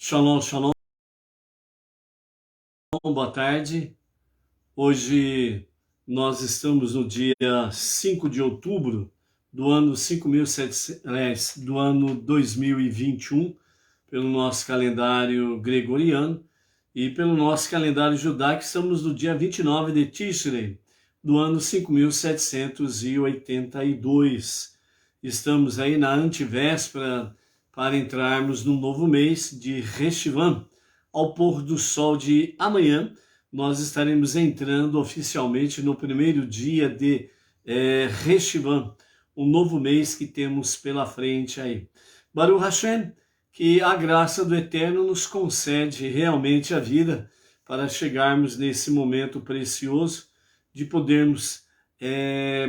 Shalom, shalom, boa tarde. Hoje nós estamos no dia 5 de outubro do ano 5700, do ano 2021, pelo nosso calendário gregoriano, e pelo nosso calendário judaico estamos no dia 29 de Tishrei, do ano 5782. Estamos aí na antevéspera para entrarmos no novo mês de Reshivan. Ao pôr do sol de amanhã, nós estaremos entrando oficialmente no primeiro dia de Reshivan, um novo mês que temos pela frente aí. Baruch Hashem, que a graça do Eterno nos concede realmente a vida para chegarmos nesse momento precioso de podermos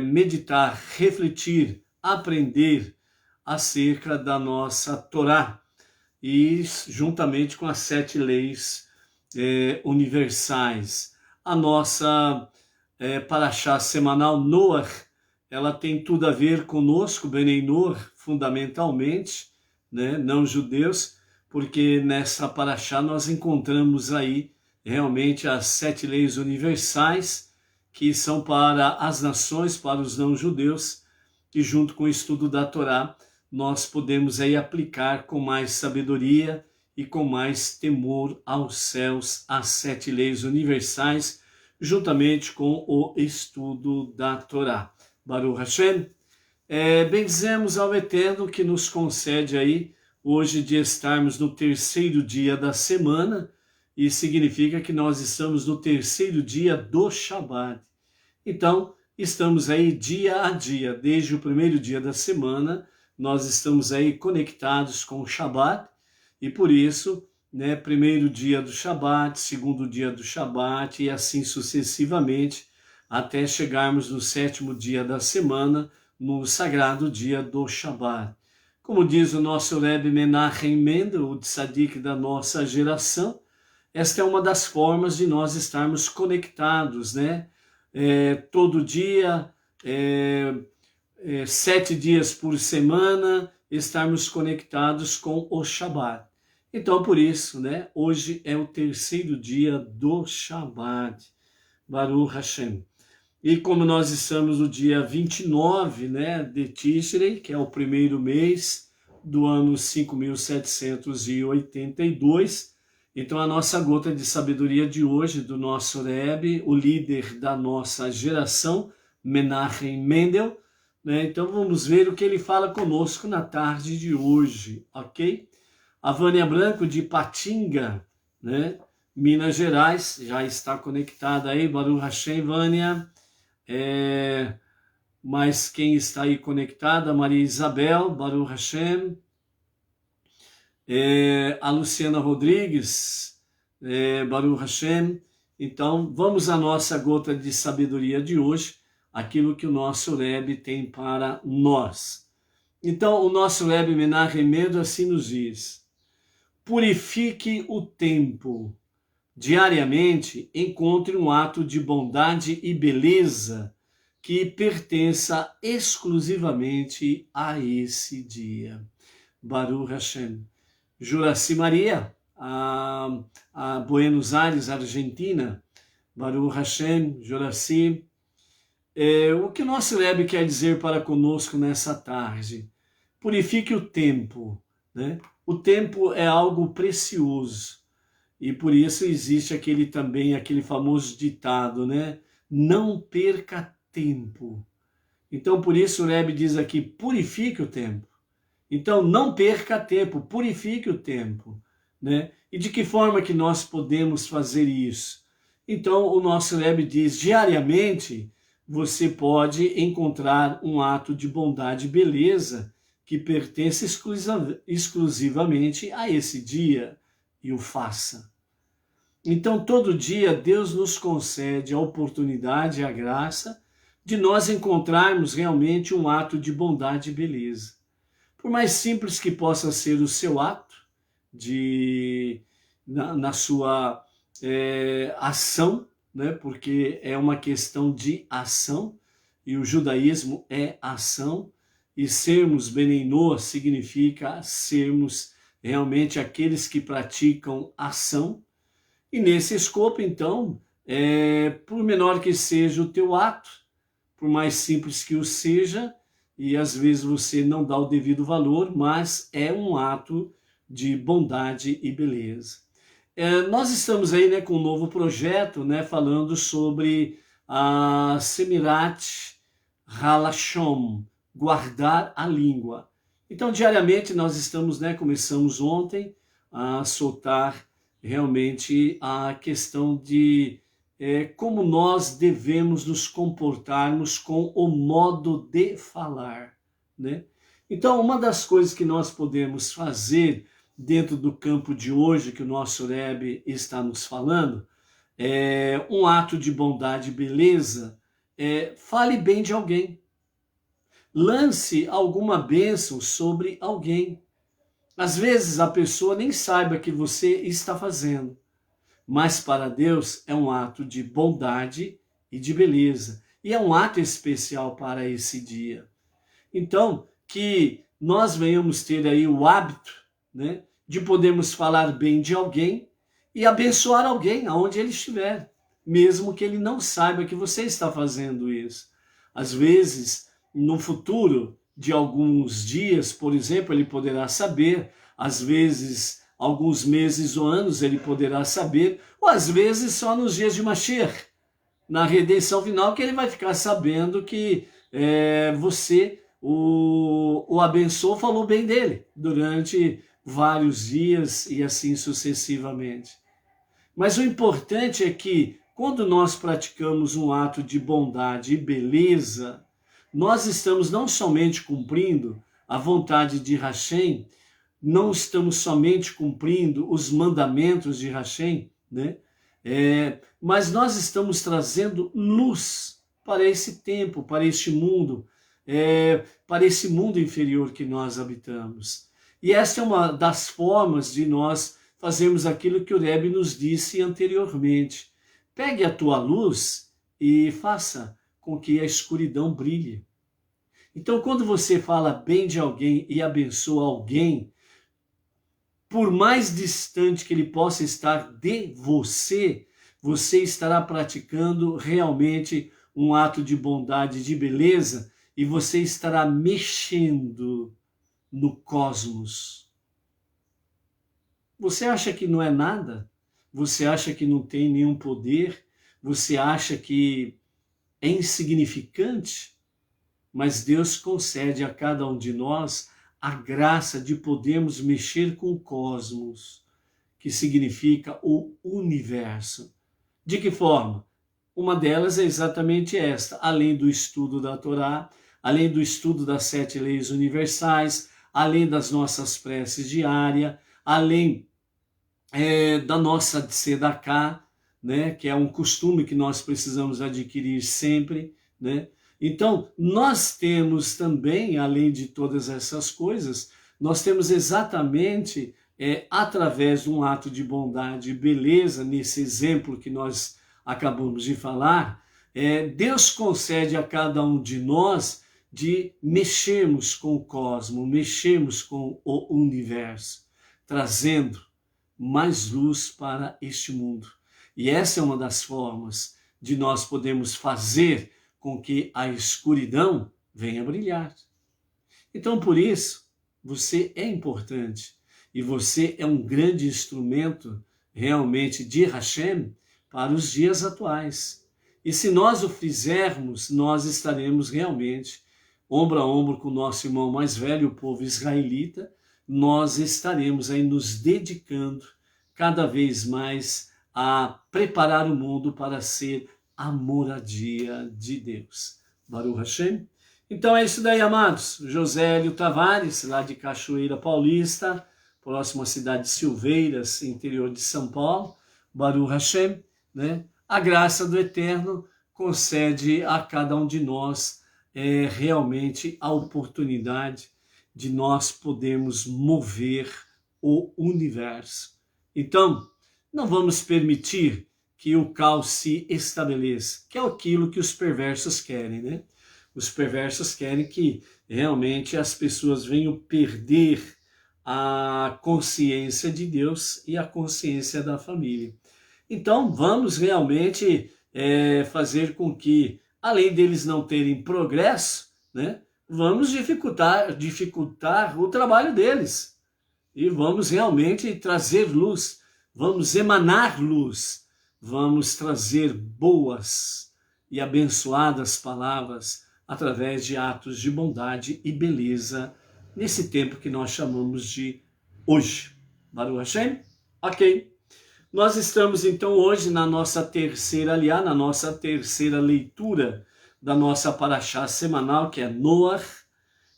meditar, refletir, aprender acerca da nossa Torá e juntamente com as 7 leis universais. A nossa Parashá semanal Noach, ela tem tudo a ver conosco, Benei Noach, fundamentalmente, né, não judeus, porque nessa Parashá nós encontramos aí realmente as 7 leis universais que são para as nações, para os não judeus, e junto com o estudo da Torá, nós podemos aí aplicar com mais sabedoria e com mais temor aos céus as 7 leis universais, juntamente com o estudo da Torá. Baruch Hashem, bendizemos ao Eterno que nos concede aí hoje de estarmos no terceiro dia da semana, e significa que nós estamos no terceiro dia do Shabat. Então, estamos aí dia a dia, desde o primeiro dia da semana, nós estamos aí conectados com o Shabat, e por isso, né, primeiro dia do Shabat, segundo dia do Shabat, e assim sucessivamente, até chegarmos no 7º dia da semana, no sagrado dia do Shabat. Como diz o nosso Rebbe Menachem Mendel, o tzadik da nossa geração, esta é uma das formas de nós estarmos conectados, né? Todo dia, 7 dias por semana, estarmos conectados com o Shabat. Então, por isso, né, hoje é o terceiro dia do Shabat, Baruch Hashem. E como nós estamos no dia 29, né, de Tishrei, que é o primeiro mês do ano 5782, então a nossa gota de sabedoria de hoje, do nosso Rebbe, o líder da nossa geração, Menachem Mendel, né? Então vamos ver o que ele fala conosco na tarde de hoje, ok? A Vânia Branco de Patinga, né, Minas Gerais, já está conectada aí, Baruch Hashem, Vânia. Mas quem está aí conectada, Maria Isabel, Baruch Hashem. A Luciana Rodrigues, Baruch Hashem. Então, vamos à nossa gota de sabedoria de hoje, aquilo que o nosso Rebbe tem para nós. Então, o nosso Rebbe Menachem Mendel assim nos diz: purifique o tempo. Diariamente, encontre um ato de bondade e beleza que pertença exclusivamente a esse dia. Baruch Hashem. Juraci Maria, a Buenos Aires, Argentina. Baruch Hashem, Juraci. O que o nosso Rebbe quer dizer para conosco nessa tarde? Purifique o tempo, né? O tempo é algo precioso. E por isso existe aquele famoso ditado, né? Não perca tempo. Então, por isso o Rebbe diz aqui, purifique o tempo. Então, não perca tempo, purifique o tempo, né? E de que forma que nós podemos fazer isso? Então, o nosso Rebbe diz, diariamente, você pode encontrar um ato de bondade e beleza que pertence exclusivamente a esse dia, e o faça. Então, todo dia, Deus nos concede a oportunidade e a graça de nós encontrarmos realmente um ato de bondade e beleza. Por mais simples que possa ser o seu ato, na sua ação, né? Porque é uma questão de ação, e o judaísmo é ação, e sermos Benei Noach significa sermos realmente aqueles que praticam ação. E nesse escopo, então, por menor que seja o teu ato, por mais simples que o seja, e às vezes você não dá o devido valor, mas é um ato de bondade e beleza. Nós estamos aí, né, com um novo projeto, né, falando sobre a Semirat Halashon, guardar a língua. Então, diariamente nós estamos, né, começamos ontem a soltar realmente a questão de como nós devemos nos comportarmos com o modo de falar, né? Então, uma das coisas que nós podemos fazer dentro do campo de hoje que o nosso Rebbe está nos falando, é um ato de bondade e beleza, fale bem de alguém. Lance alguma bênção sobre alguém. Às vezes a pessoa nem saiba que você está fazendo, mas para Deus é um ato de bondade e de beleza. E é um ato especial para esse dia. Então, que nós venhamos ter aí o hábito, né, de podermos falar bem de alguém e abençoar alguém aonde ele estiver, mesmo que ele não saiba que você está fazendo isso. Às vezes, no futuro de alguns dias, por exemplo, ele poderá saber, às vezes, alguns meses ou anos ele poderá saber, ou às vezes só nos dias de Mashiach, na redenção final, que ele vai ficar sabendo que você o abençoou, falou bem dele durante vários dias e assim sucessivamente. Mas o importante é que quando nós praticamos um ato de bondade e beleza, nós estamos não somente cumprindo a vontade de Hashem, não estamos somente cumprindo os mandamentos de Hashem, né? Mas nós estamos trazendo luz para esse tempo, para este mundo, para esse mundo inferior que nós habitamos. E essa é uma das formas de nós fazermos aquilo que o Rebbe nos disse anteriormente. Pegue a tua luz e faça com que a escuridão brilhe. Então, quando você fala bem de alguém e abençoa alguém, por mais distante que ele possa estar de você, você estará praticando realmente um ato de bondade, de beleza, e você estará mexendo no cosmos. Você acha que não é nada? Você acha que não tem nenhum poder? Você acha que é insignificante? Mas Deus concede a cada um de nós a graça de podermos mexer com o cosmos, que significa o universo. De que forma? Uma delas é exatamente esta: além do estudo da Torá, além do estudo das 7 leis universais, além das nossas preces diárias, além da nossa tzedakah, né, que é um costume que nós precisamos adquirir sempre, né? Então, nós temos também, além de todas essas coisas, nós temos exatamente, através de um ato de bondade e beleza, nesse exemplo que nós acabamos de falar, Deus concede a cada um de nós de mexermos com o cosmos, mexermos com o universo, trazendo mais luz para este mundo. E essa é uma das formas de nós podermos fazer com que a escuridão venha brilhar. Então, por isso, você é importante e você é um grande instrumento realmente de Hashem para os dias atuais. E se nós o fizermos, nós estaremos realmente ombro a ombro com o nosso irmão mais velho, o povo israelita, nós estaremos aí nos dedicando cada vez mais a preparar o mundo para ser a moradia de Deus. Baruch Hashem. Então é isso daí, amados. Josélio Tavares, lá de Cachoeira Paulista, próxima à cidade de Silveiras, interior de São Paulo. Baruch Hashem, né? A graça do Eterno concede a cada um de nós realmente a oportunidade de nós podermos mover o universo. Então, não vamos permitir que o caos se estabeleça, que é aquilo que os perversos querem, né? Os perversos querem que realmente as pessoas venham perder a consciência de Deus e a consciência da família. Então, vamos realmente fazer com que, além deles não terem progresso, né, vamos dificultar o trabalho deles. E vamos realmente trazer luz, vamos emanar luz, vamos trazer boas e abençoadas palavras através de atos de bondade e beleza nesse tempo que nós chamamos de hoje. Baruch Hashem? Ok. Nós estamos então hoje na nossa terceira leitura da nossa paraxá semanal, que é Noach,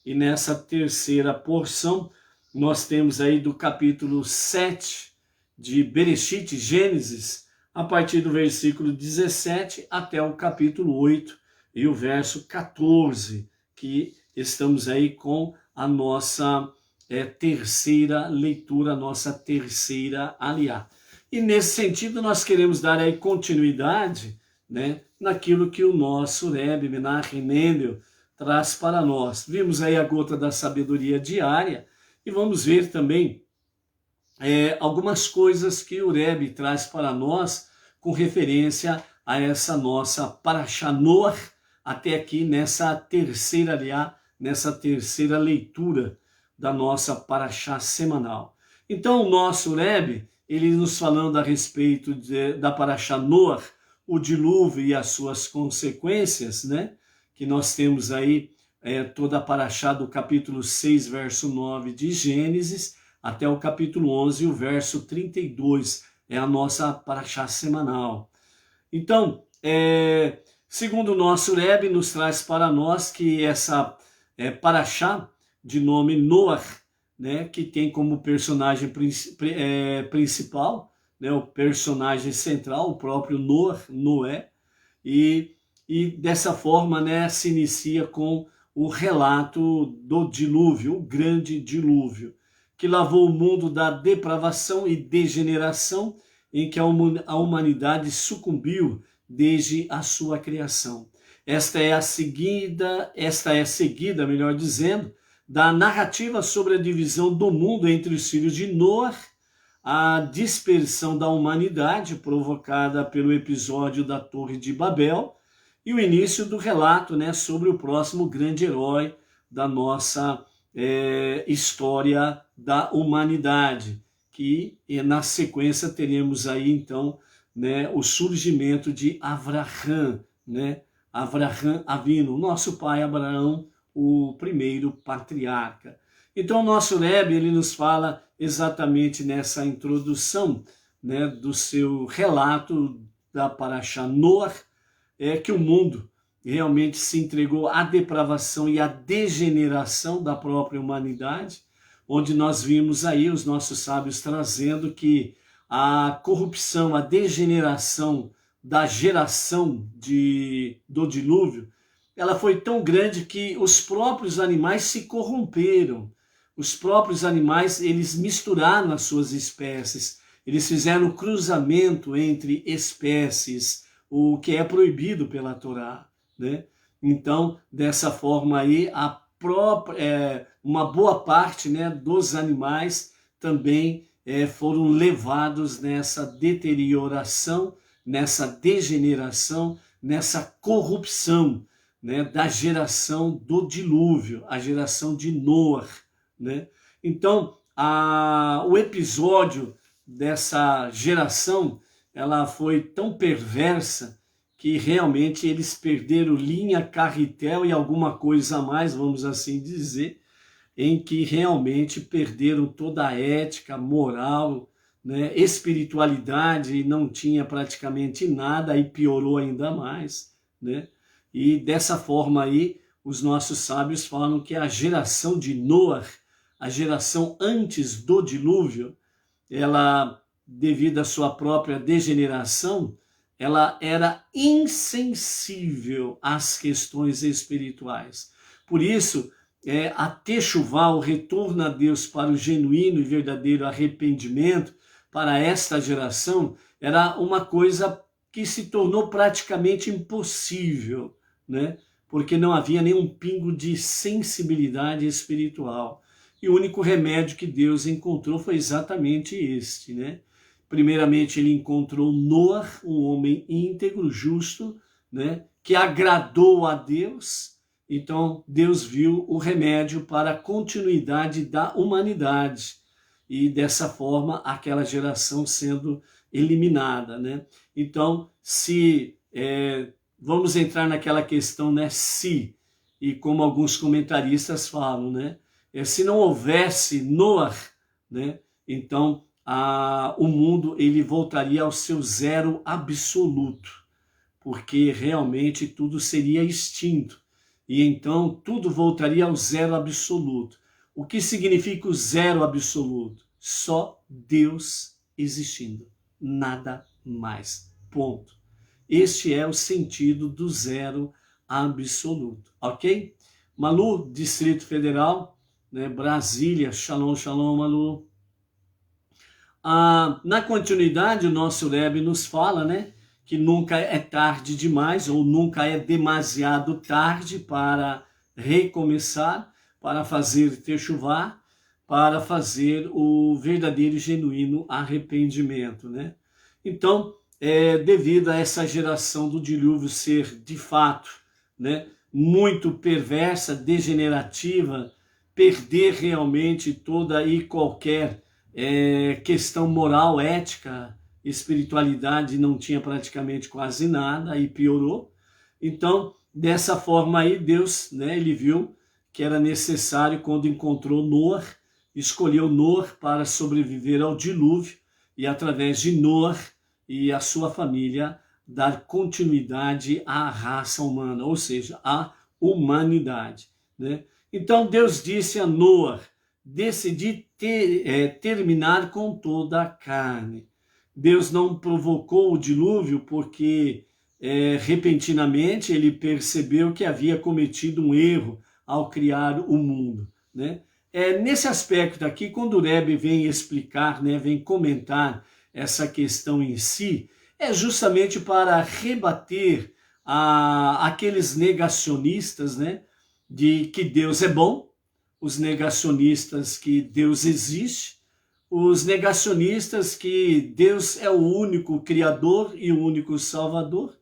e nessa terceira porção nós temos aí do capítulo 7 de Bereshit, Gênesis, a partir do versículo 17 até o capítulo 8 e o verso 14, que estamos aí com a nossa terceira leitura, a nossa terceira aliá. E nesse sentido nós queremos dar aí continuidade, né, naquilo que o nosso Rebbe Menachem Mendel traz para nós. Vimos aí a gota da sabedoria diária e vamos ver também algumas coisas que o Rebbe traz para nós com referência a essa nossa Parashá Noach, até aqui nessa terceira aliá, nessa terceira leitura da nossa Parashá semanal. Então o nosso Rebbe, ele nos falando a respeito da Parashá Noach, o dilúvio e as suas consequências, né? Que nós temos aí toda a Parashá do capítulo 6, verso 9 de Gênesis, até o capítulo 11, o verso 32, é a nossa Parashá semanal. Então, segundo o nosso Rebbe, nos traz para nós que essa Parashá, de nome Noach, né, que tem como personagem principal, né, o personagem central, o próprio Noé, e dessa forma, né, se inicia com o relato do dilúvio, o grande dilúvio, que lavou o mundo da depravação e degeneração em que a humanidade sucumbiu desde a sua criação. Esta é seguida, melhor dizendo, da narrativa sobre a divisão do mundo entre os filhos de Noach, a dispersão da humanidade provocada pelo episódio da Torre de Babel e o início do relato, né, sobre o próximo grande herói da nossa história da humanidade, que na sequência teremos aí então, né, o surgimento de Avraham, né, Avraham Avinu, nosso pai Abraão, o primeiro patriarca. Então o nosso Rebbe, ele nos fala exatamente nessa introdução, né, do seu relato da Parashá Noach, que o mundo realmente se entregou à depravação e à degeneração da própria humanidade, onde nós vimos aí os nossos sábios trazendo que a corrupção, a degeneração da geração do dilúvio, ela foi tão grande que os próprios animais se corromperam. Os próprios animais, eles misturaram as suas espécies, eles fizeram cruzamento entre espécies, o que é proibido pela Torá, né? Então, dessa forma aí, uma boa parte, né, dos animais também foram levados nessa deterioração, nessa degeneração, nessa corrupção, né, da geração do dilúvio, a geração de Noach, né? Então, o episódio dessa geração, ela foi tão perversa que realmente eles perderam linha, carretel e alguma coisa a mais, vamos assim dizer, em que realmente perderam toda a ética, moral, né, espiritualidade, não tinha praticamente nada, e piorou ainda mais, né? E dessa forma aí, os nossos sábios falam que a geração de Noach, a geração antes do dilúvio, ela, devido à sua própria degeneração, ela era insensível às questões espirituais. Por isso, a techuvá, o retorno a Deus para o genuíno e verdadeiro arrependimento para esta geração, era uma coisa que se tornou praticamente impossível, né? Porque não havia nenhum pingo de sensibilidade espiritual. E o único remédio que Deus encontrou foi exatamente este, né? Primeiramente, ele encontrou Noé, um homem íntegro, justo, né? Que agradou a Deus. Então, Deus viu o remédio para a continuidade da humanidade. E dessa forma, aquela geração sendo eliminada, né? Então, vamos entrar naquela questão, né? E como alguns comentaristas falam, né? Se não houvesse Noé, né? Então o mundo ele voltaria ao seu zero absoluto, porque realmente tudo seria extinto. E então tudo voltaria ao zero absoluto. O que significa o zero absoluto? Só Deus existindo, nada mais. Ponto. Este é o sentido do zero absoluto, ok? Malu, Distrito Federal, né, Brasília, shalom, shalom, Malu. Na continuidade, o nosso Rebbe nos fala, né, que nunca é tarde demais ou nunca é demasiado tarde para recomeçar, para fazer techuvá, para fazer o verdadeiro e genuíno arrependimento, né? Então, devido a essa geração do dilúvio ser, de fato, né, muito perversa, degenerativa, perder realmente toda e qualquer questão moral, ética, espiritualidade, não tinha praticamente quase nada, e piorou. Então, dessa forma aí, Deus, né, ele viu que era necessário, quando encontrou Noé, escolheu Noé para sobreviver ao dilúvio, e através de Noé e a sua família, dar continuidade à raça humana, ou seja, à humanidade, né? Então Deus disse a Noé: decidi terminar com toda a carne. Deus não provocou o dilúvio porque repentinamente ele percebeu que havia cometido um erro ao criar o mundo, né? Nesse aspecto aqui, quando o Rebbe vem explicar, né, vem comentar essa questão em si, é justamente para rebater aqueles negacionistas, né, de que Deus é bom, os negacionistas que Deus existe, os negacionistas que Deus é o único Criador e o único Salvador,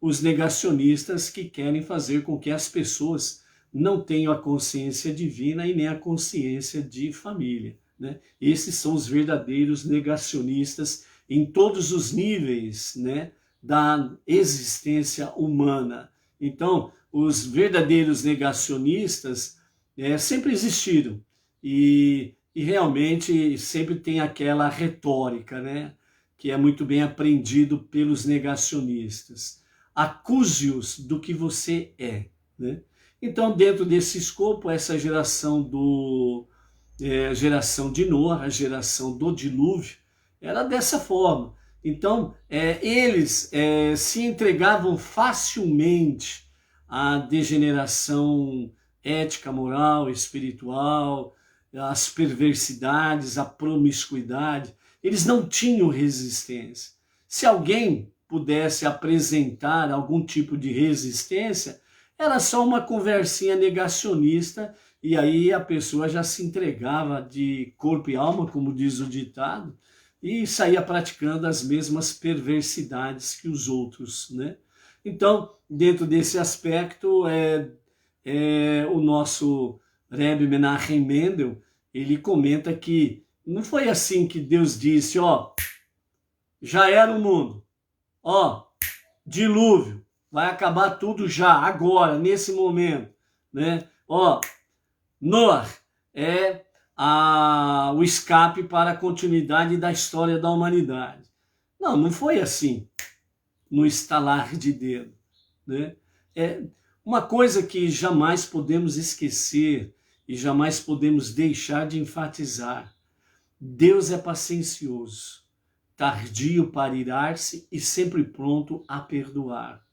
os negacionistas que querem fazer com que as pessoas não tenham a consciência divina e nem a consciência de família, né? Esses são os verdadeiros negacionistas em todos os níveis, né, da existência humana. Então, os verdadeiros negacionistas sempre existiram e realmente sempre tem aquela retórica, né, que é muito bem aprendido pelos negacionistas. Acuse-os do que você é, né? Então, dentro desse escopo, essa geração geração de Noé, a geração do dilúvio, era dessa forma. Então, eles se entregavam facilmente à degeneração ética, moral, espiritual, às perversidades, à promiscuidade. Eles não tinham resistência. Se alguém pudesse apresentar algum tipo de resistência, era só uma conversinha negacionista, e aí a pessoa já se entregava de corpo e alma, como diz o ditado, e saía praticando as mesmas perversidades que os outros, né? Então, dentro desse aspecto, o nosso Rebbe Menachem Mendel, ele comenta que não foi assim que Deus disse, ó, já era o mundo, ó, dilúvio, vai acabar tudo já, agora, nesse momento, né? Ó, Noé é o escape para a continuidade da história da humanidade. Não, não foi assim, no estalar de dedo, né? Uma coisa que jamais podemos esquecer e jamais podemos deixar de enfatizar: Deus é paciencioso, tardio para irar-se e sempre pronto a perdoar.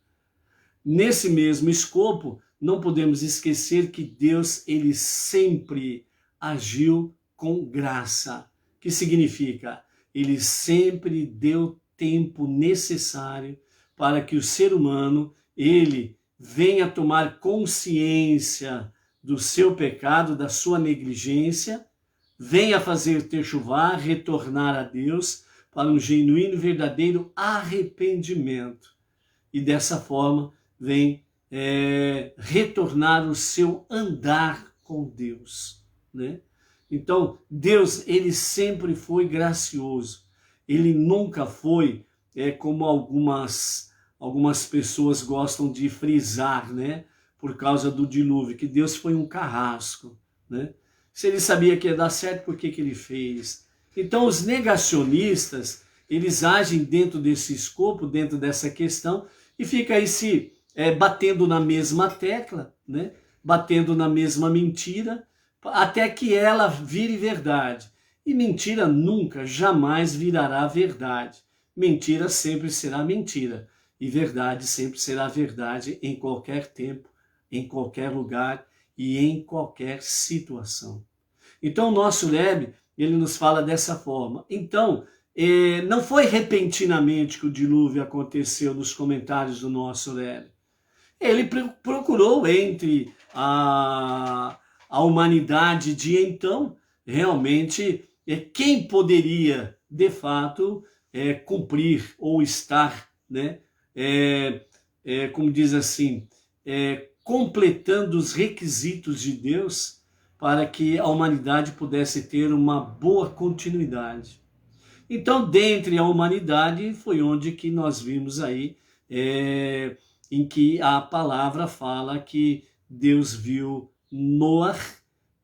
Nesse mesmo escopo, não podemos esquecer que Deus, ele sempre agiu com graça, que significa, ele sempre deu tempo necessário para que o ser humano, ele venha tomar consciência do seu pecado, da sua negligência, venha fazer techuvá, retornar a Deus para um genuíno e verdadeiro arrependimento. E dessa forma vem retornar o seu andar com Deus, né? Então, Deus, ele sempre foi gracioso. Ele nunca foi, como algumas pessoas gostam de frisar, né? Por causa do dilúvio, que Deus foi um carrasco, né? Se ele sabia que ia dar certo, por que ele fez? Então, os negacionistas, eles agem dentro desse escopo, dentro dessa questão, e fica aí se batendo na mesma tecla, né? Batendo na mesma mentira, até que ela vire verdade. E mentira nunca, jamais virará verdade. Mentira sempre será mentira. E verdade sempre será verdade em qualquer tempo, em qualquer lugar e em qualquer situação. Então o nosso Rebbe, ele nos fala dessa forma. Então, não foi repentinamente que o dilúvio aconteceu nos comentários do nosso Rebbe. Ele procurou entre a humanidade de então, realmente, quem poderia, de fato, cumprir ou estar, né, como diz assim, completando os requisitos de Deus para que a humanidade pudesse ter uma boa continuidade. Então, dentre a humanidade, foi onde que nós vimos aí, em que a palavra fala que Deus viu Noé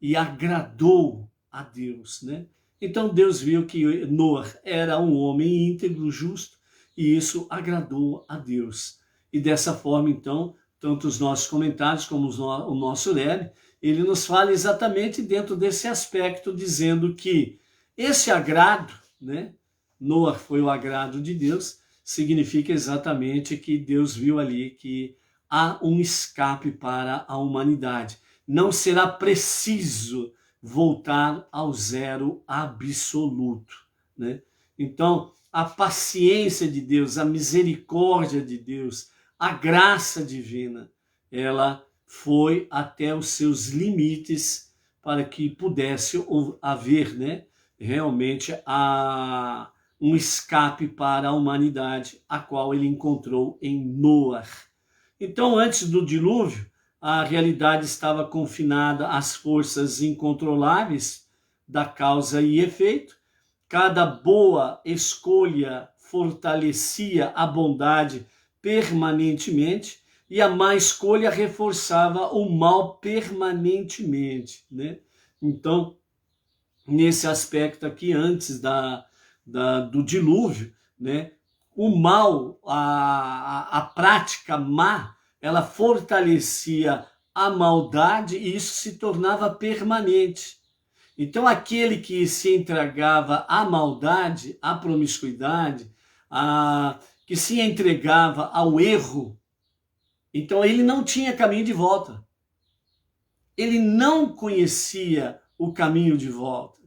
e agradou a Deus, né? Então Deus viu que Noé era um homem íntegro, justo, e isso agradou a Deus. E dessa forma, então, tanto os nossos comentários como o nosso Rebbe, ele nos fala exatamente dentro desse aspecto, dizendo que esse agrado, né? Noé foi o agrado de Deus, significa exatamente que Deus viu ali que há um escape para a humanidade. Não será preciso voltar ao zero absoluto, né? Então, a paciência de Deus, a misericórdia de Deus, a graça divina, ela foi até os seus limites para que pudesse haver, né, realmente um escape para a humanidade, a qual ele encontrou em Noé. Então, antes do dilúvio, a realidade estava confinada às forças incontroláveis da causa e efeito. Cada boa escolha fortalecia a bondade permanentemente e a má escolha reforçava o mal permanentemente, né? Então, nesse aspecto aqui, antes do dilúvio, né? O mal, a prática má, ela fortalecia a maldade e isso se tornava permanente. Então, aquele que se entregava à maldade, à promiscuidade, que se entregava ao erro, então ele não tinha caminho de volta. Ele não conhecia o caminho de volta.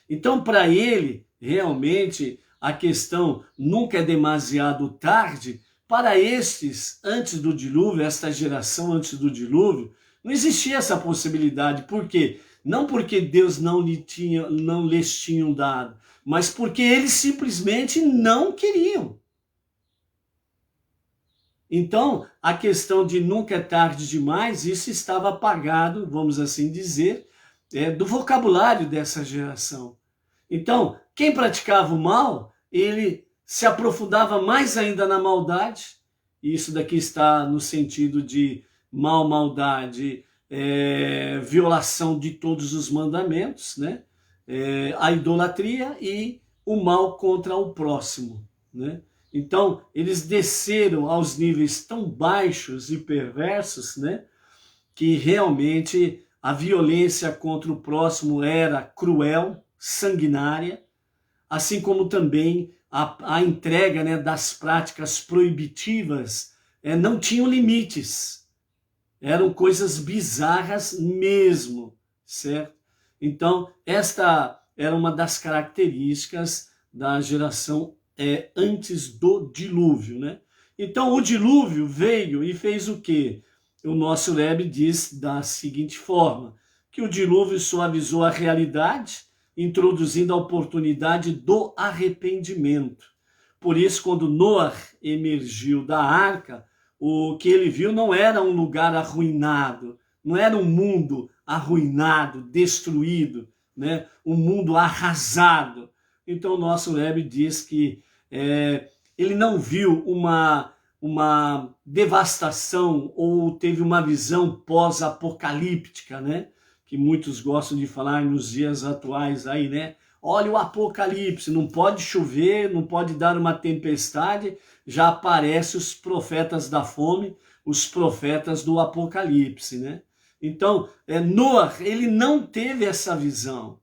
Então, para ele, realmente, a questão nunca é demasiado tarde. Para estes, antes do dilúvio, esta geração antes do dilúvio, não existia essa possibilidade. Por quê? Não porque Deus não lhes tinha dado, mas porque eles simplesmente não queriam. Então, a questão de nunca é tarde demais, isso estava apagado, vamos assim dizer, do vocabulário dessa geração. Então, quem praticava o mal, ele se aprofundava mais ainda na maldade. Isso daqui está no sentido de maldade, violação de todos os mandamentos, né? A idolatria e o mal contra o próximo, né? Então, eles desceram aos níveis tão baixos e perversos, né, que realmente a violência contra o próximo era cruel, sanguinária, assim como também a entrega, né, das práticas proibitivas não tinham limites. Eram coisas bizarras mesmo, certo? Então, esta era uma das características da geração antes do dilúvio, né? Então, o dilúvio veio e fez o quê? o nosso Rebbe diz da seguinte forma, que o dilúvio suavizou a realidade, introduzindo a oportunidade do arrependimento. Por isso, quando Noé emergiu da arca, o que ele viu não era um lugar arruinado, não era um mundo arruinado, destruído, né? Um mundo arrasado. Então, o nosso Rebbe diz que ele não viu uma devastação ou teve uma visão pós-apocalíptica, né? Que muitos gostam de falar nos dias atuais aí, né? Olha o apocalipse, não pode chover, não pode dar uma tempestade, já aparecem os profetas da fome, os profetas do apocalipse, né? Então, Noé, ele não teve essa visão.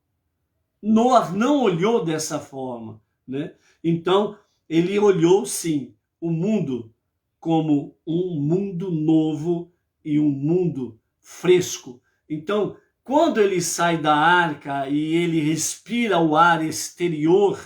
Noé não olhou dessa forma, né? Então, ele olhou, sim, o mundo como um mundo novo e um mundo fresco. Então, quando ele sai da arca e ele respira o ar exterior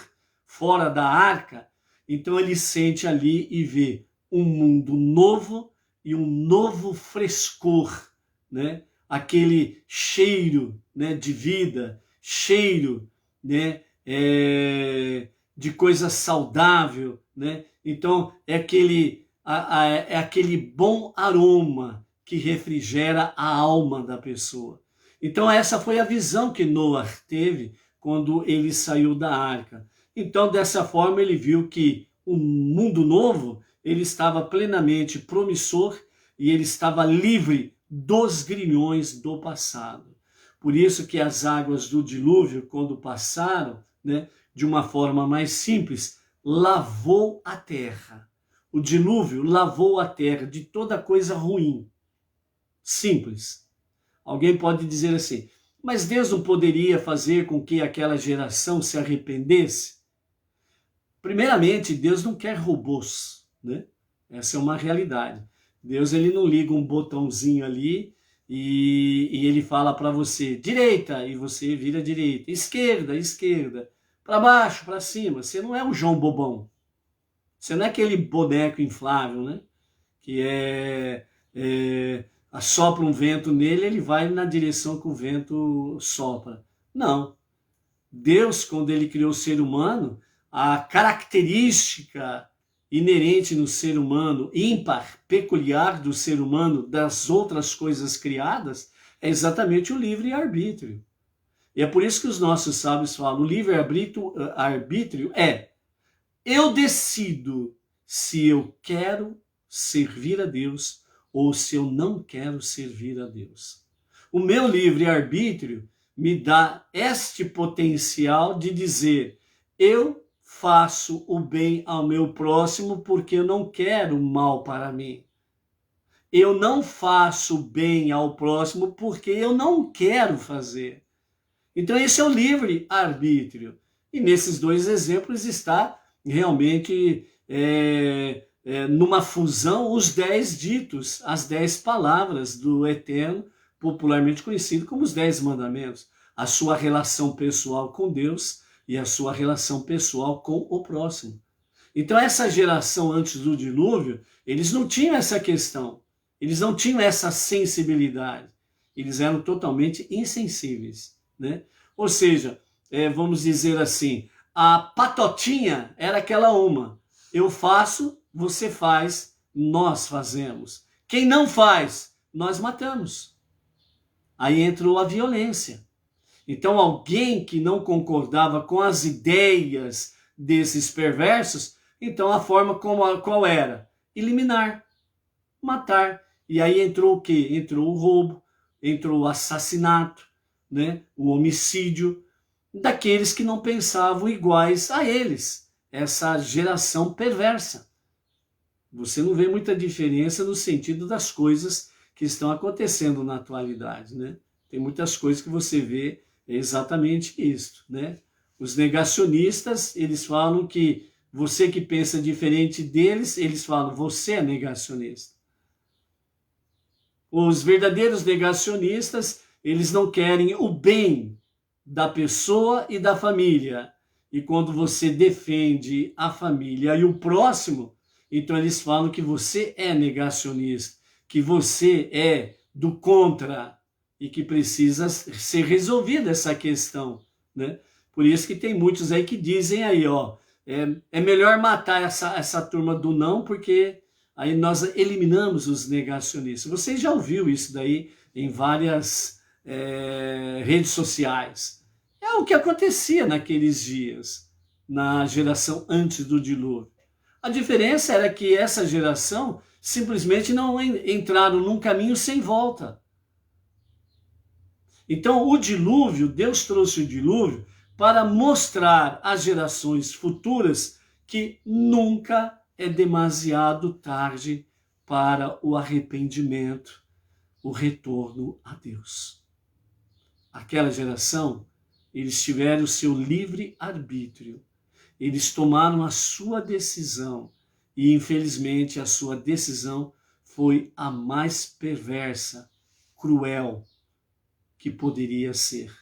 fora da arca, então ele sente ali e vê um mundo novo e um novo frescor, né? Aquele cheiro, né, de vida, cheiro, né, de coisa saudável, né? Então é aquele bom aroma que refrigera a alma da pessoa. Então essa foi a visão que Noé teve quando ele saiu da arca. Então dessa forma ele viu que o mundo novo, ele estava plenamente promissor e ele estava livre dos grilhões do passado. Por isso que as águas do dilúvio, quando passaram, né, de uma forma mais simples, lavou a terra. O dilúvio lavou a terra de toda coisa ruim. Simples. Alguém pode dizer assim, mas Deus não poderia fazer com que aquela geração se arrependesse? Primeiramente, Deus não quer robôs, né? Essa é uma realidade. Deus, ele não liga um botãozinho ali e ele fala para você, direita, e você vira direita, esquerda, esquerda, para baixo, para cima. Você não é o João Bobão. Você não é aquele boneco inflável, né? Que assopra um vento nele, ele vai na direção que o vento sopra. Não. Deus, quando ele criou o ser humano, a característica inerente no ser humano, ímpar, peculiar do ser humano, das outras coisas criadas, é exatamente o livre-arbítrio. E é por isso que os nossos sábios falam, o livre-arbítrio eu decido se eu quero servir a Deus ou se eu não quero servir a Deus. O meu livre-arbítrio me dá este potencial de dizer, eu faço o bem ao meu próximo porque eu não quero o mal para mim. Eu não faço o bem ao próximo porque eu não quero fazer. Então esse é o livre-arbítrio. E nesses dois exemplos está realmente numa fusão os 10 ditos, as 10 palavras do Eterno, popularmente conhecido como os 10 mandamentos. A sua relação pessoal com Deus e a sua relação pessoal com o próximo. Então essa geração antes do dilúvio, eles não tinham essa questão, eles não tinham essa sensibilidade, eles eram totalmente insensíveis, né? Ou seja, vamos dizer assim, a patotinha era aquela uma, eu faço, você faz, nós fazemos. Quem não faz, nós matamos. Aí entrou a violência. Então alguém que não concordava com as ideias desses perversos, então a forma qual era? Eliminar, matar. E aí entrou o quê? Entrou o roubo, entrou o assassinato, né? O homicídio daqueles que não pensavam iguais a eles. Essa geração perversa. Você não vê muita diferença no sentido das coisas que estão acontecendo na atualidade, né? Tem muitas coisas que você vê exatamente isso, né? Os negacionistas, eles falam que você que pensa diferente deles, eles falam, você é negacionista. Os verdadeiros negacionistas, eles não querem o bem da pessoa e da família. E quando você defende a família e o próximo, então eles falam que você é negacionista, que você é do contra e que precisa ser resolvida essa questão, né? Por isso que tem muitos aí que dizem aí, ó, é melhor matar essa turma do não, porque aí nós eliminamos os negacionistas. Você já ouviu isso daí em várias redes sociais. É o que acontecia naqueles dias, na geração antes do dilúvio. A diferença era que essa geração simplesmente não entraram num caminho sem volta. Então, o dilúvio, Deus trouxe o dilúvio para mostrar às gerações futuras que nunca é demasiado tarde para o arrependimento, o retorno a Deus. Aquela geração, eles tiveram o seu livre-arbítrio, eles tomaram a sua decisão e, infelizmente, a sua decisão foi a mais perversa, cruel que poderia ser.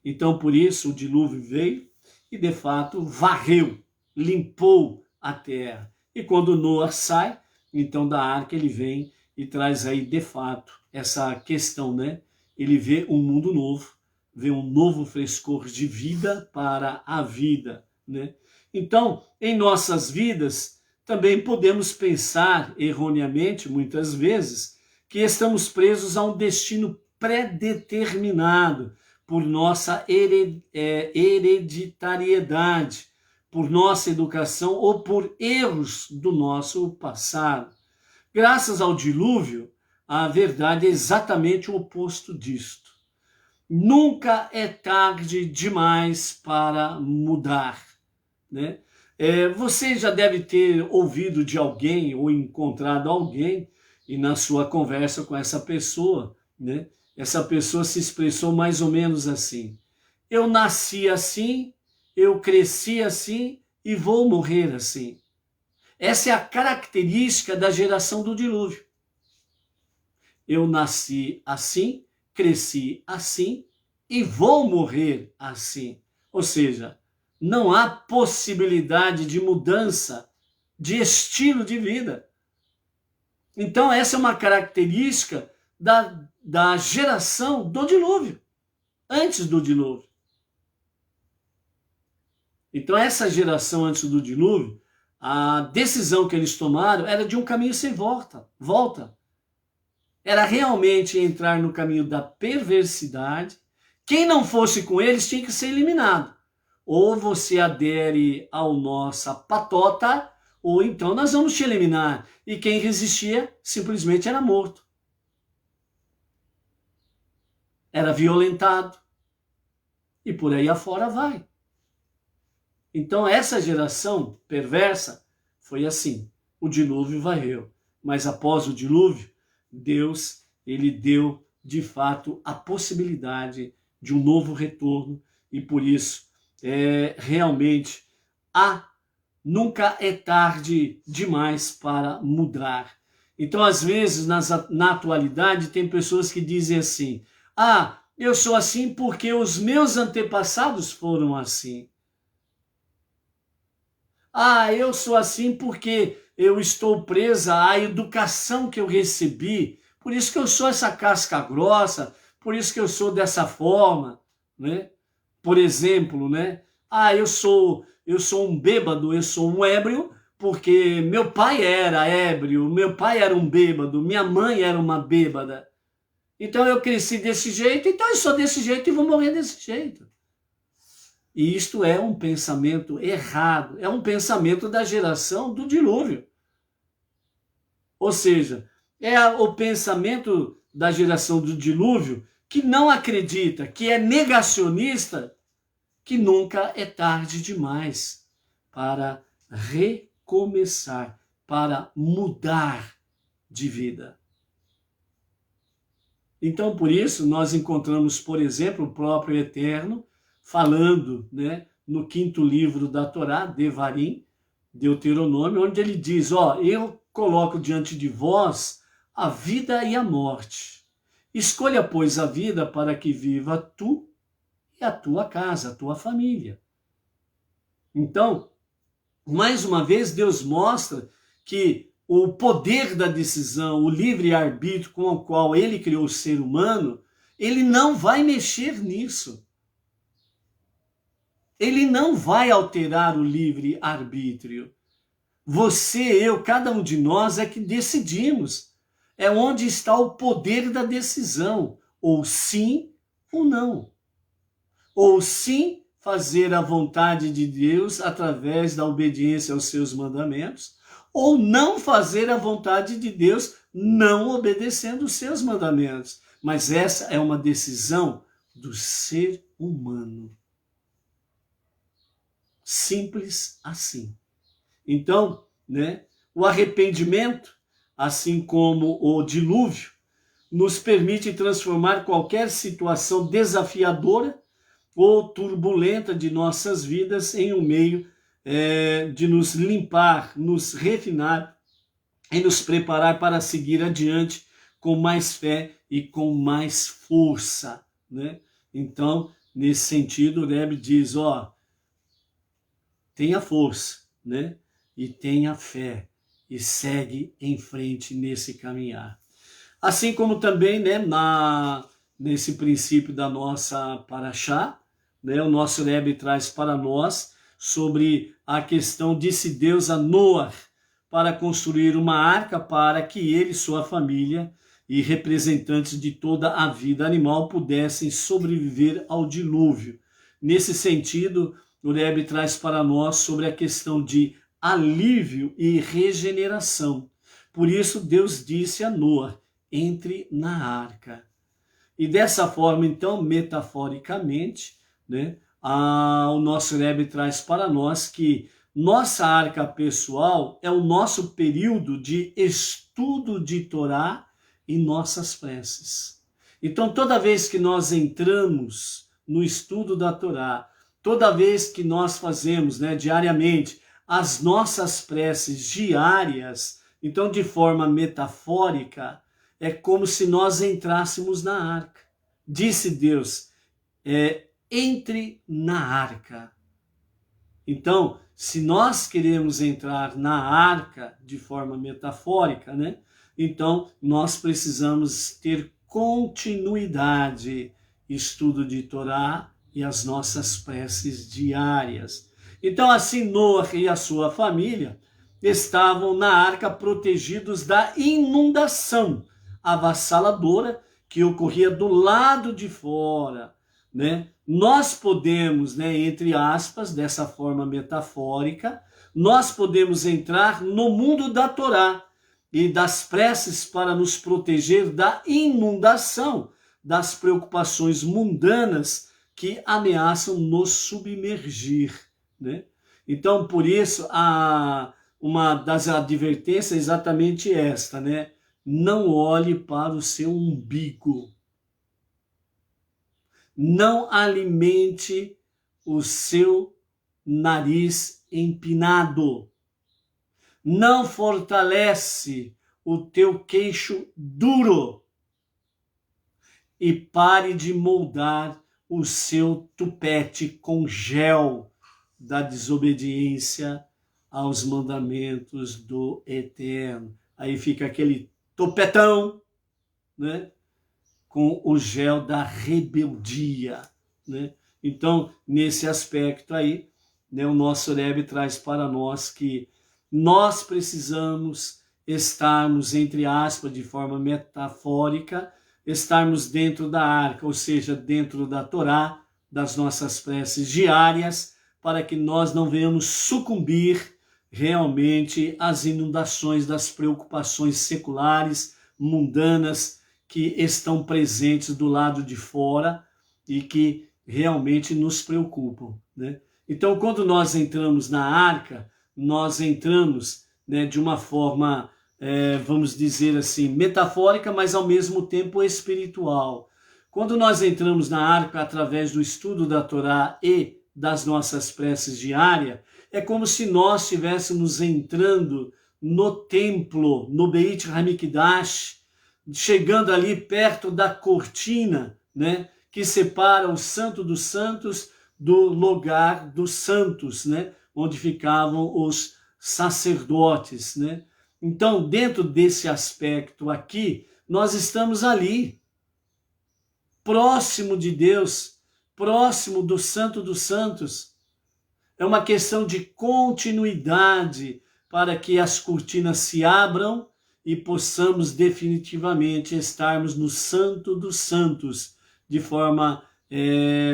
Então, por isso, o dilúvio veio e, de fato, varreu, limpou a terra. E quando Noé sai, então, da arca, ele vem e traz aí, de fato, essa questão, né? Ele vê um mundo novo, vê um novo frescor de vida para a vida, né? Então, em nossas vidas, também podemos pensar erroneamente, muitas vezes, que estamos presos a um destino predeterminado por nossa hereditariedade, por nossa educação ou por erros do nosso passado. Graças ao dilúvio, a verdade é exatamente o oposto disto. Nunca é tarde demais para mudar, né? Você já deve ter ouvido de alguém ou encontrado alguém e na sua conversa com essa pessoa, né? Essa pessoa se expressou mais ou menos assim: eu nasci assim, eu cresci assim e vou morrer assim. Essa é a característica da geração do dilúvio. Eu nasci assim, cresci assim e vou morrer assim. Ou seja, não há possibilidade de mudança de estilo de vida. Então, essa é uma característica da geração do dilúvio, antes do dilúvio. Então, essa geração antes do dilúvio, a decisão que eles tomaram era de um caminho sem volta. Era realmente entrar no caminho da perversidade. Quem não fosse com eles tinha que ser eliminado. Ou você adere ao nossa patota, ou então nós vamos te eliminar. E quem resistia simplesmente era morto. Era violentado. E por aí afora vai. Então essa geração perversa foi assim. O dilúvio varreu. Mas após o dilúvio, Deus, ele deu de fato a possibilidade de um novo retorno. E por isso, realmente, nunca é tarde demais para mudar. Então, às vezes, na atualidade, tem pessoas que dizem assim: eu sou assim porque os meus antepassados foram assim. Eu sou assim porque eu estou presa à educação que eu recebi, por isso que eu sou essa casca grossa, por isso que eu sou dessa forma, né? Por exemplo, né? Eu sou um bêbado, eu sou um ébrio, porque meu pai era ébrio, meu pai era um bêbado, minha mãe era uma bêbada. Então eu cresci desse jeito, então eu sou desse jeito e vou morrer desse jeito. E isto é um pensamento errado, é um pensamento da geração do dilúvio. Ou seja, é o pensamento da geração do dilúvio que não acredita, que é negacionista, que nunca é tarde demais para recomeçar, para mudar de vida. Então, por isso, nós encontramos, por exemplo, o próprio Eterno falando, né, no 5º livro da Torá, Devarim, Deuteronômio, onde ele diz: eu coloco diante de vós a vida e a morte. Escolha, pois, a vida para que viva tu e a tua casa, a tua família. Então, mais uma vez, Deus mostra que o poder da decisão, o livre-arbítrio com o qual ele criou o ser humano, ele não vai mexer nisso. Ele não vai alterar o livre-arbítrio. Você, eu, cada um de nós é que decidimos. É onde está o poder da decisão, ou sim ou não. Ou sim fazer a vontade de Deus através da obediência aos seus mandamentos, ou não fazer a vontade de Deus não obedecendo os seus mandamentos. Mas essa é uma decisão do ser humano. Simples assim. Então, o arrependimento, assim como o dilúvio, nos permite transformar qualquer situação desafiadora ou turbulenta de nossas vidas em um meio de nos limpar, nos refinar e nos preparar para seguir adiante com mais fé e com mais força, Então, nesse sentido, o Rebbe diz, tenha força, e tenha fé, e segue em frente nesse caminhar. Assim como também, nesse princípio da nossa Parashá, o nosso Rebbe traz para nós sobre a questão, disse Deus a Noé para construir uma arca para que ele e sua família e representantes de toda a vida animal pudessem sobreviver ao dilúvio. Nesse sentido, o Rebbe traz para nós sobre a questão de alívio e regeneração. Por isso, Deus disse a Noé, entre na arca. E dessa forma, então, metaforicamente, o nosso Rebbe traz para nós que nossa arca pessoal é o nosso período de estudo de Torá e nossas preces. Então, toda vez que nós entramos no estudo da Torá, toda vez que nós fazemos, diariamente, as nossas preces diárias, então, de forma metafórica, é como se nós entrássemos na arca. Disse Deus, entre na arca. Então, se nós queremos entrar na arca de forma metafórica, então nós precisamos ter continuidade, estudo de Torá e as nossas preces diárias. Então, assim, Noé e a sua família estavam na arca protegidos da inundação avassaladora que ocorria do lado de fora, Nós podemos, entre aspas, dessa forma metafórica, nós podemos entrar no mundo da Torá e das preces para nos proteger da inundação, das preocupações mundanas que ameaçam nos submergir, Então, por isso, uma das advertências é exatamente esta, Não olhe para o seu umbigo. Não alimente o seu nariz empinado. Não fortalece o teu queixo duro. E pare de moldar o seu tupete com gel da desobediência aos mandamentos do Eterno. Aí fica aquele topetão, com o gel da rebeldia, Então, nesse aspecto aí, o nosso Rebbe traz para nós que nós precisamos estarmos, entre aspas, de forma metafórica, estarmos dentro da arca, ou seja, dentro da Torá, das nossas preces diárias, para que nós não venhamos sucumbir realmente às inundações das preocupações seculares, mundanas, que estão presentes do lado de fora e que realmente nos preocupam, Então, quando nós entramos na arca, nós entramos de uma forma, vamos dizer assim, metafórica, mas ao mesmo tempo espiritual. Quando nós entramos na arca através do estudo da Torá e das nossas preces diárias, é como se nós estivéssemos entrando no templo, no Beit HaMikdash, chegando ali perto da cortina, que separa o Santo dos Santos do lugar dos santos, onde ficavam os sacerdotes, Então, dentro desse aspecto aqui, nós estamos ali, próximo de Deus, próximo do Santo dos Santos. É uma questão de continuidade para que as cortinas se abram e possamos definitivamente estarmos no Santo dos Santos, de forma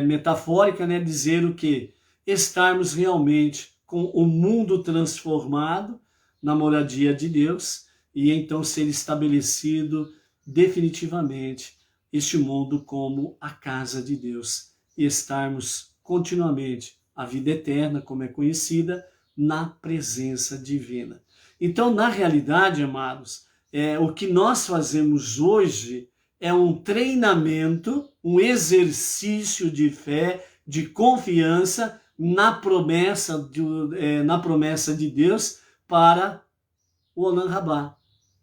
metafórica, né? Dizer o quê? Estarmos realmente com o mundo transformado na moradia de Deus e então ser estabelecido definitivamente este mundo como a casa de Deus e estarmos continuamente a vida eterna, como é conhecida, na presença divina. Então, na realidade, amados, o que nós fazemos hoje é um treinamento, um exercício de fé, de confiança na promessa de Deus para o Olam Rabá,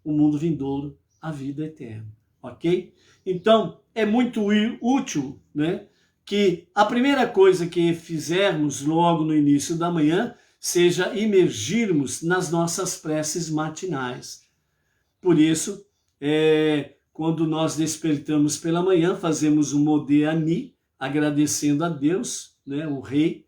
o mundo vindouro, a vida eterna, ok? Então, é muito útil, né, que a primeira coisa que fizermos logo no início da manhã seja imergirmos nas nossas preces matinais. Por isso, quando nós despertamos pela manhã, fazemos o Modé Ani, agradecendo a Deus, né, o Rei,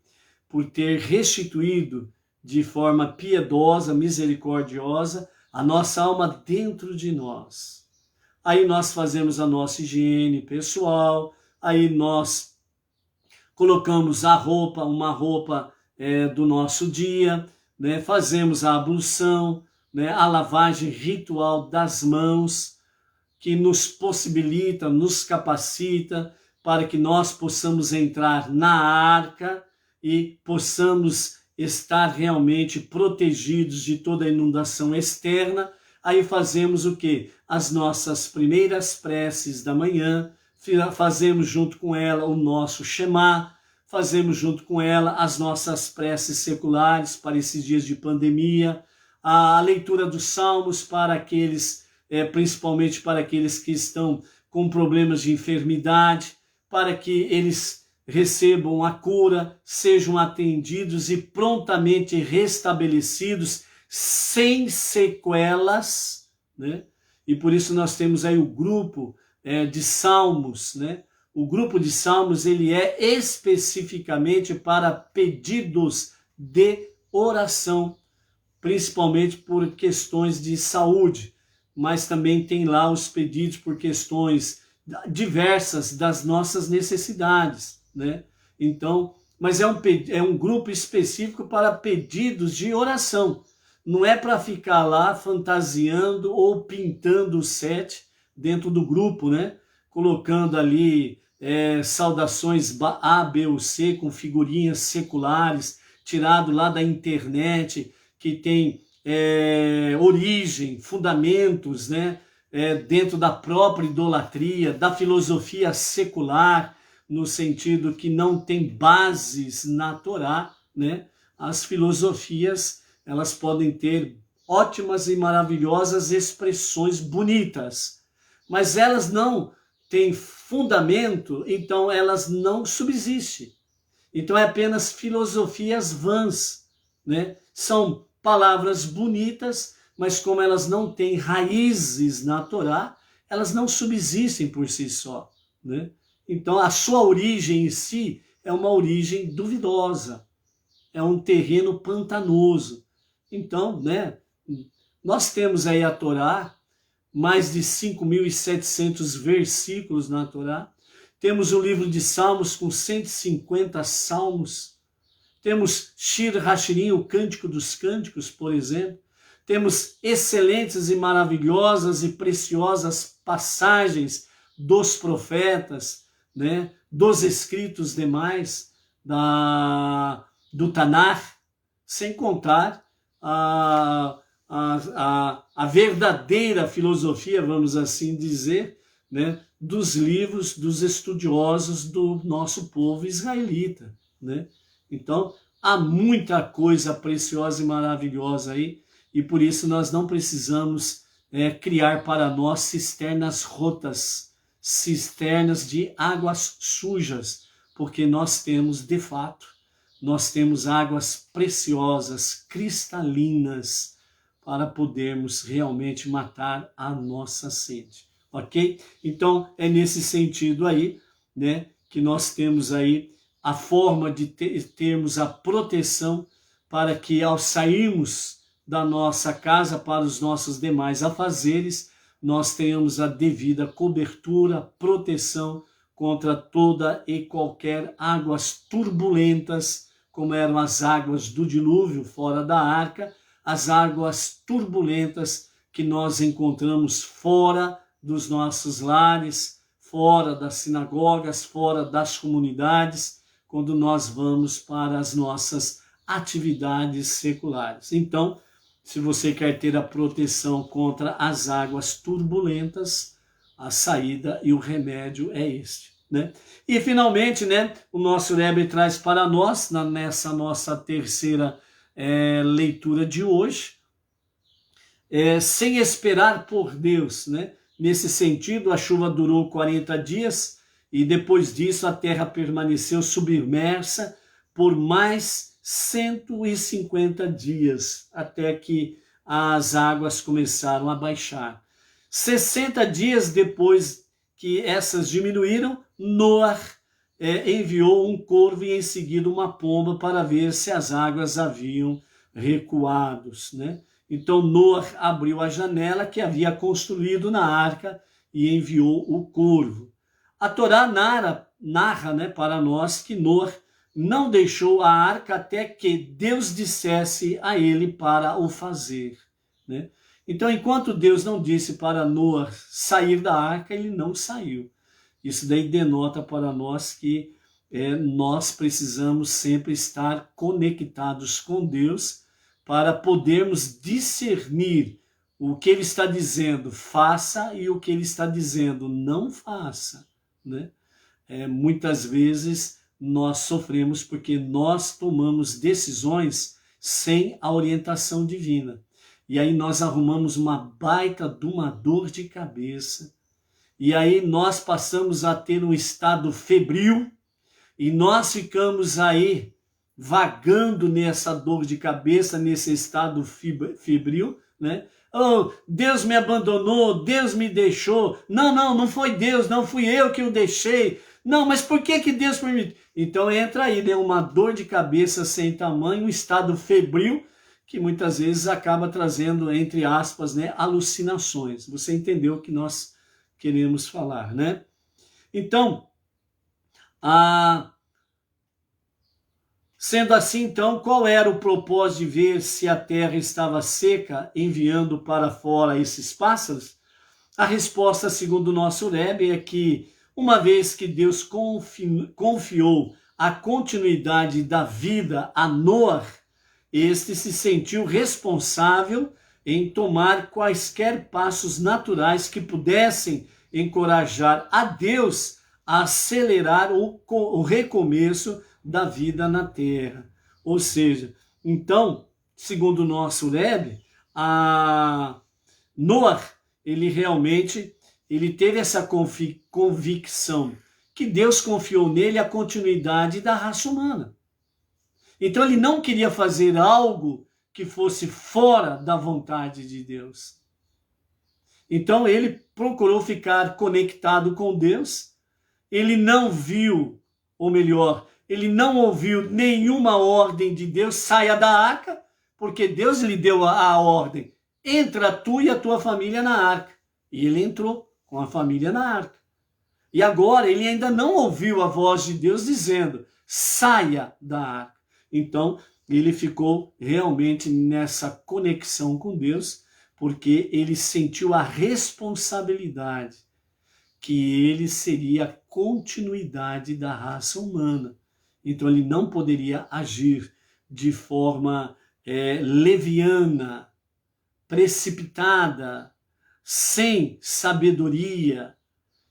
por ter restituído de forma piedosa, misericordiosa, a nossa alma dentro de nós. Aí nós fazemos a nossa higiene pessoal, aí nós colocamos uma roupa do nosso dia, né? Fazemos a ablução, né? A lavagem ritual das mãos, que nos possibilita, nos capacita para que nós possamos entrar na arca e possamos estar realmente protegidos de toda a inundação externa. Aí fazemos o quê? As nossas primeiras preces da manhã, fazemos junto com ela o nosso Shema, fazemos junto com ela as nossas preces seculares para esses dias de pandemia, a leitura dos salmos para aqueles, principalmente para aqueles que estão com problemas de enfermidade, para que eles recebam a cura, sejam atendidos e prontamente restabelecidos, sem sequelas, né? E por isso nós temos aí o grupo de salmos, né? O grupo de salmos, ele é especificamente para pedidos de oração, principalmente por questões de saúde, mas também tem lá os pedidos por questões diversas das nossas necessidades, né? Então, mas é um grupo específico para pedidos de oração. Não é para ficar lá fantasiando ou pintando o set dentro do grupo, né? Colocando ali saudações A, B ou C com figurinhas seculares, tirado lá da internet, que tem origem, fundamentos, né? Dentro da própria idolatria, da filosofia secular, no sentido que não tem bases na Torá, né? As filosofias, elas podem ter ótimas e maravilhosas expressões bonitas, mas elas não têm fundamento, então elas não subsistem. Então é apenas filosofias vãs, né? São palavras bonitas, mas como elas não têm raízes na Torá, elas não subsistem por si só, né? Então a sua origem em si é uma origem duvidosa, é um terreno pantanoso. Então, né, nós temos aí a Torá, mais de 5.700 versículos na Torá, temos o livro de Salmos com 150 salmos, temos Shir Hashirim, o Cântico dos Cânticos, por exemplo, temos excelentes e maravilhosas e preciosas passagens dos profetas, né, dos escritos demais, do Tanakh, sem contar a verdadeira filosofia, vamos assim dizer, né, dos livros dos estudiosos do nosso povo israelita, né? Então, há muita coisa preciosa e maravilhosa aí, e por isso nós não precisamos criar para nós cisternas rotas, cisternas de águas sujas, porque nós temos, de fato, nós temos águas preciosas, cristalinas, para podermos realmente matar a nossa sede, ok? Então, é nesse sentido aí, né, que nós temos aí a forma de termos a proteção para que, ao sairmos da nossa casa para os nossos demais afazeres, nós tenhamos a devida cobertura, proteção contra toda e qualquer águas turbulentas, como eram as águas do dilúvio fora da arca, as águas turbulentas que nós encontramos fora dos nossos lares, fora das sinagogas, fora das comunidades, quando nós vamos para as nossas atividades seculares. Então, se você quer ter a proteção contra as águas turbulentas, a saída e o remédio é este, né? E finalmente, né, o nosso Rebbe traz para nós, nessa nossa terceira leitura de hoje, sem esperar por Deus, né? Nesse sentido, a chuva durou 40 dias e depois disso a terra permaneceu submersa por mais 150 dias, até que as águas começaram a baixar. 60 dias depois que essas diminuíram, Noé enviou um corvo e em seguida uma pomba para ver se as águas haviam recuado, né? Então Noé abriu a janela que havia construído na arca e enviou o corvo. A Torá narra, né, para nós que Noé não deixou a arca até que Deus dissesse a ele para o fazer, né? Então, enquanto Deus não disse para Noé sair da arca, ele não saiu. Isso daí denota para nós que nós precisamos sempre estar conectados com Deus para podermos discernir o que ele está dizendo, faça, e o que ele está dizendo, não faça, né? Muitas vezes nós sofremos porque nós tomamos decisões sem a orientação divina. E aí nós arrumamos uma baita de uma dor de cabeça. E aí nós passamos a ter um estado febril e nós ficamos aí vagando nessa dor de cabeça, nesse estado febril, né? Oh, Deus me abandonou, Deus me deixou. Não foi Deus, não fui eu que o deixei. Não, mas por que Deus permitiu? Então entra aí, né, uma dor de cabeça sem tamanho, um estado febril, que muitas vezes acaba trazendo, entre aspas, né, alucinações. Você entendeu o que nós queremos falar, né? Então, sendo assim, então, qual era o propósito de ver se a terra estava seca, enviando para fora esses pássaros? A resposta, segundo o nosso Rebbe, é que, uma vez que Deus confiou a continuidade da vida a Noé, este se sentiu responsável em tomar quaisquer passos naturais que pudessem encorajar a Deus a acelerar o recomeço da vida na terra. Ou seja, então, segundo o nosso Rebbe, Noé, ele teve essa convicção que Deus confiou nele a continuidade da raça humana. Então ele não queria fazer algo que fosse fora da vontade de Deus. Então ele procurou ficar conectado com Deus. Ele não viu, ou melhor, ele não ouviu nenhuma ordem de Deus, saia da arca, porque Deus lhe deu a ordem, entra tu e a tua família na arca. E ele entrou com a família na arca. E agora ele ainda não ouviu a voz de Deus dizendo, saia da arca. Então ele ficou realmente nessa conexão com Deus, porque ele sentiu a responsabilidade que ele seria a continuidade da raça humana. Então ele não poderia agir de forma leviana, precipitada, sem sabedoria,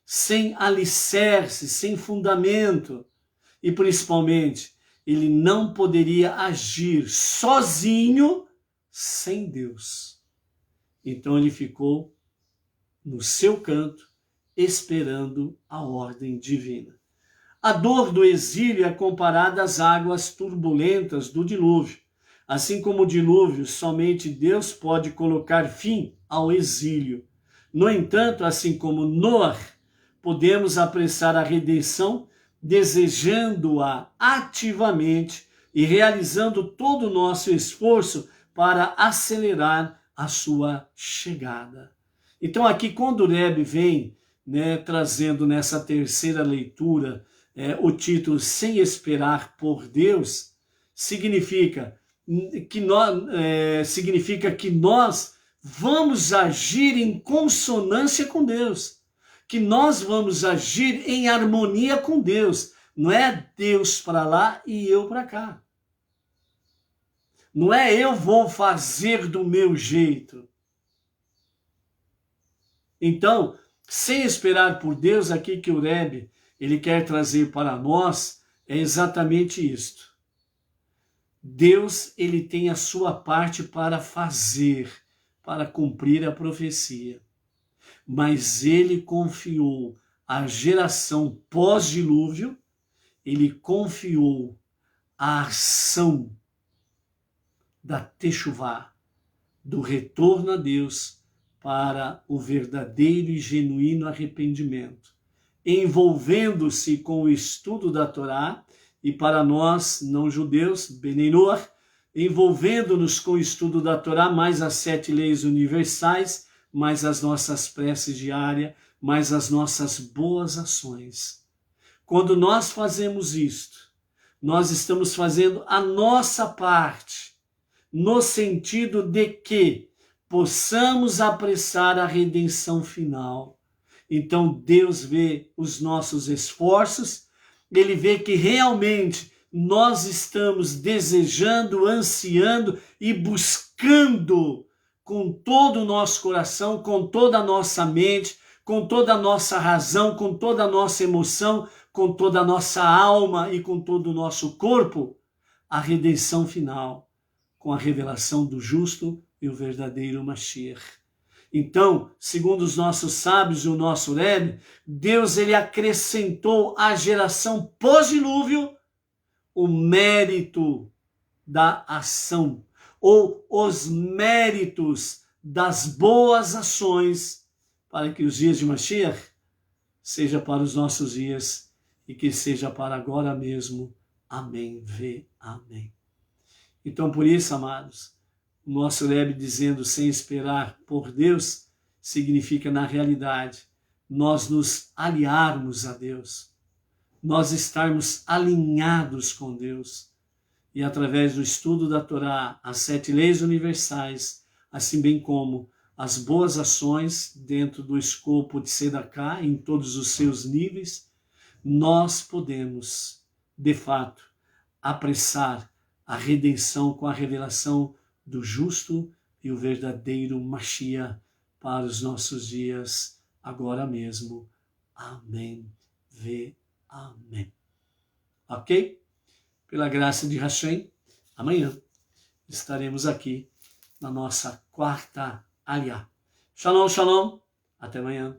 sem alicerce, sem fundamento. E principalmente, ele não poderia agir sozinho sem Deus. Então ele ficou no seu canto, esperando a ordem divina. A dor do exílio é comparada às águas turbulentas do dilúvio. Assim como o dilúvio, somente Deus pode colocar fim ao exílio. No entanto, assim como Noé, podemos apressar a redenção, desejando-a ativamente e realizando todo o nosso esforço para acelerar a sua chegada. Então aqui quando o Rebbe vem, trazendo nessa terceira leitura o título Sem Esperar por Deus, significa que nós vamos agir em consonância com Deus, que nós vamos agir em harmonia com Deus. Não é Deus para lá e eu para cá. Não é eu vou fazer do meu jeito. Então, sem esperar por Deus, aqui que o Rebbe ele quer trazer para nós é exatamente isto. Deus ele tem a sua parte para fazer, para cumprir a profecia. Mas ele confiou à geração pós-dilúvio, ele confiou a ação da Teshuvá, do retorno a Deus para o verdadeiro e genuíno arrependimento, envolvendo-se com o estudo da Torá, e para nós não-judeus, Benei Noach, envolvendo-nos com o estudo da Torá, mais as 7 leis universais, mais as nossas preces diárias, mais as nossas boas ações. Quando nós fazemos isto, nós estamos fazendo a nossa parte, no sentido de que possamos apressar a redenção final. Então Deus vê os nossos esforços, ele vê que realmente nós estamos desejando, ansiando e buscando com todo o nosso coração, com toda a nossa mente, com toda a nossa razão, com toda a nossa emoção, com toda a nossa alma e com todo o nosso corpo, a redenção final, com a revelação do justo e o verdadeiro Mashiach. Então, segundo os nossos sábios e o nosso Rebbe, Deus ele acrescentou à geração pós-dilúvio o mérito da ação, ou os méritos das boas ações, para que os dias de Mashiach seja para os nossos dias e que seja para agora mesmo. Amém. Amém. Então, por isso, amados, o nosso Rebbe dizendo sem esperar por Deus, significa na realidade nós nos aliarmos a Deus, nós estarmos alinhados com Deus e através do estudo da Torá, as 7 leis universais, assim bem como as boas ações dentro do escopo de Sedaká, em todos os seus níveis, nós podemos, de fato, apressar a redenção com a revelação do justo e o verdadeiro Mashiach para os nossos dias, agora mesmo. Amém. Amém. Ok? Pela graça de Hashem, amanhã estaremos aqui na nossa quarta aliyá. Shalom, shalom. Até amanhã.